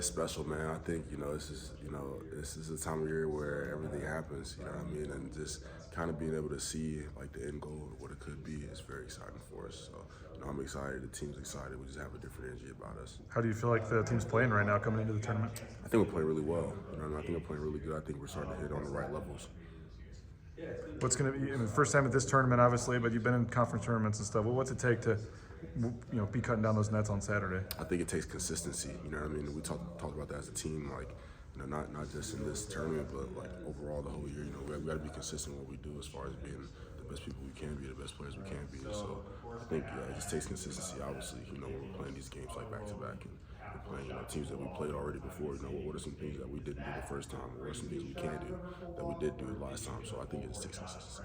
It's special, man. I think, this is a time of year where everything happens, you know what I mean? And just kind of being able to see like the end goal of what it could be is very exciting for us. So, I'm excited, the team's excited. We just have a different energy about us. How do you feel like the team's playing right now coming into the tournament? I think we're playing really well. I think we're playing really good. I think we're starting to hit on the right levels. What's going to be, first time at this tournament, obviously, but you've been in conference tournaments and stuff. Well, what's it take to, be cutting down those nets on Saturday? I think it takes consistency. You know what I mean? We talked about that as a team, like, not just in this tournament, but like overall the whole year. We got to be consistent in what we do as far as being the best people we can be, the best players we can be. So I think it just takes consistency. Obviously, when we're playing these games like back to back and we're playing teams that we played already before. What are some things that we didn't do the first time? What are some things we can do that we did do last time? So I think it just takes consistency.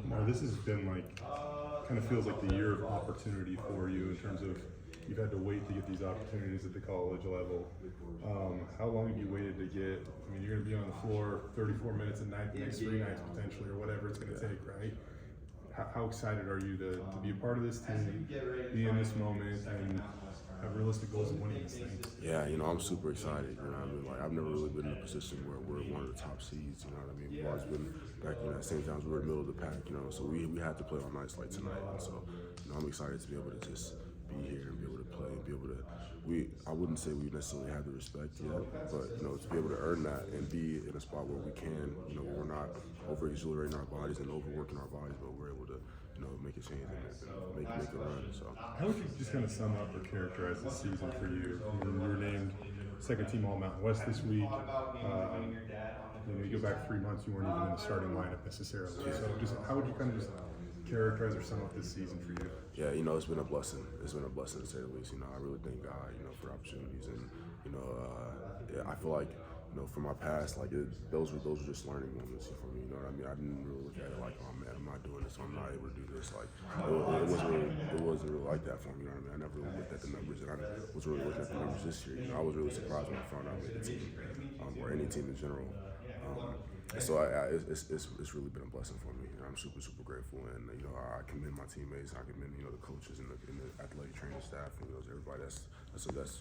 Now, this has been kind of feels like the year of opportunity for you in terms of you've had to wait to get these opportunities at the college level. How long have you waited to get? You're going to be on the floor 34 minutes a night, the next 3 nights potentially, or whatever it's going to take, right? How excited are you to be a part of this team, be in this moment, and have realistic goals of winning this thing? Yeah, I'm super excited. I've never really been in a position where we're one of the top seeds. We've always been back at St. John's. We were in the middle of the pack. So we had to play on nights like tonight. And so, I'm excited to be able to just be here and be able to play and be able to. I wouldn't say we necessarily have the respect yet, but to be able to earn that and be in a spot where we can, where we're not over exhilarating our bodies and overworking our bodies, but we're able to, make a change and make a run. So, how would you just kind of sum up or characterize this season for you? You were named second team All Mountain West this week. You go back 3 months, you weren't even in the starting lineup necessarily. So, just how would you kind of just characterize or sum up this season for you? Yeah, it's been a blessing. It's been a blessing to say the least. I really thank God, for opportunities, and I feel like, from my past, like those were just learning moments for me. You know what I mean? I didn't really look at it like, oh man, I'm not doing this, I'm not able to do this. Like it wasn't really like that for me. You know what I mean? I never really looked at the numbers, and I was really looking at the numbers this year. I was really surprised when I found out I made the team, or any team in general. And so it's really been a blessing for me, and I'm super grateful. And I commend my teammates, I commend the coaches and the athletic training staff, and everybody that's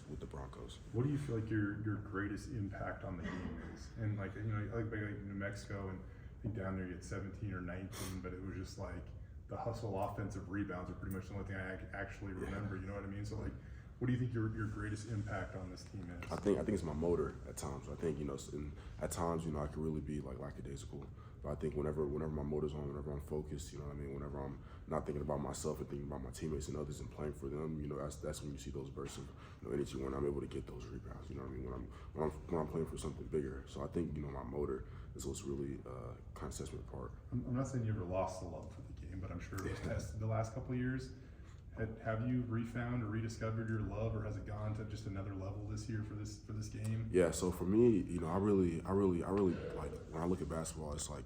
with the Broncos. What do you feel like your greatest impact on the game is? And like New Mexico, and I think down there you had 17 or 19, but it was just like the hustle offensive rebounds are pretty much the only thing I actually remember. You know what I mean? So like, what do you think your greatest impact on this team is? I think it's my motor at times. I think at times I can really be like lackadaisical. But I think whenever my motor's on, whenever I'm focused, whenever I'm not thinking about myself and thinking about my teammates and others and playing for them, that's when you see those bursts of energy, when I'm able to get those rebounds. When I'm playing for something bigger. So I think my motor is what's really kind of sets me apart. I'm not saying you ever lost the love for the game, but I'm sure it was tested the last couple of years. Have you refound or rediscovered your love, or has it gone to just another level this year for this game? Yeah. So for me, I really like when I look at basketball. It's like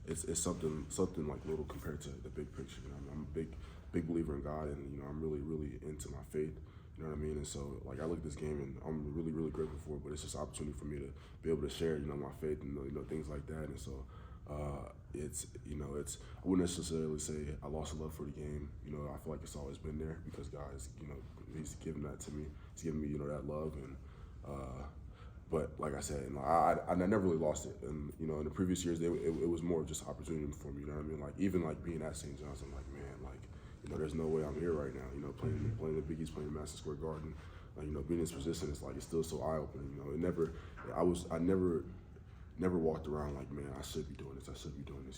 it's something like little compared to the big picture. I'm a big believer in God, and I'm really into my faith. You know what I mean? And so like I look at this game, and I'm really grateful for it. But it's just an opportunity for me to be able to share my faith and things like that. And so. I wouldn't necessarily say I lost a love for the game. I feel like it's always been there because God is, He's given that to me. He's given me, that love. And but like I said, I never really lost it. And in the previous years, it was more of just opportunity for me. You know what I mean? Like even like being at St. John's, I'm like, man, like there's no way I'm here right now. Playing the Big East, playing Madison Square Garden. Being in this position, it's like it's still so eye opening. I never walked around like, man, I should be doing this.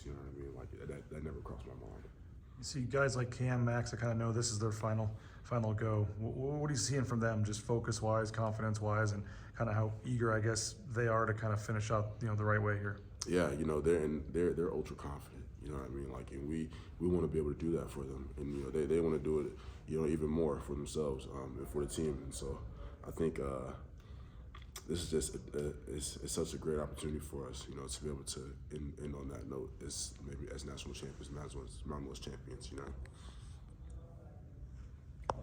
You know what I mean? Like that never crossed my mind. You see guys like Cam, Max, I kind of know this is their final go. What are you seeing from them, just focus-wise, confidence-wise, and kind of how eager, I guess, they are to kind of finish out, the right way here? Yeah, they're ultra confident. You know what I mean? Like, and we want to be able to do that for them, and they want to do it, even more for themselves and for the team. And so I think. This is just it's such a great opportunity for us, to be able to end on that note as maybe as national champions, Mountain West champions,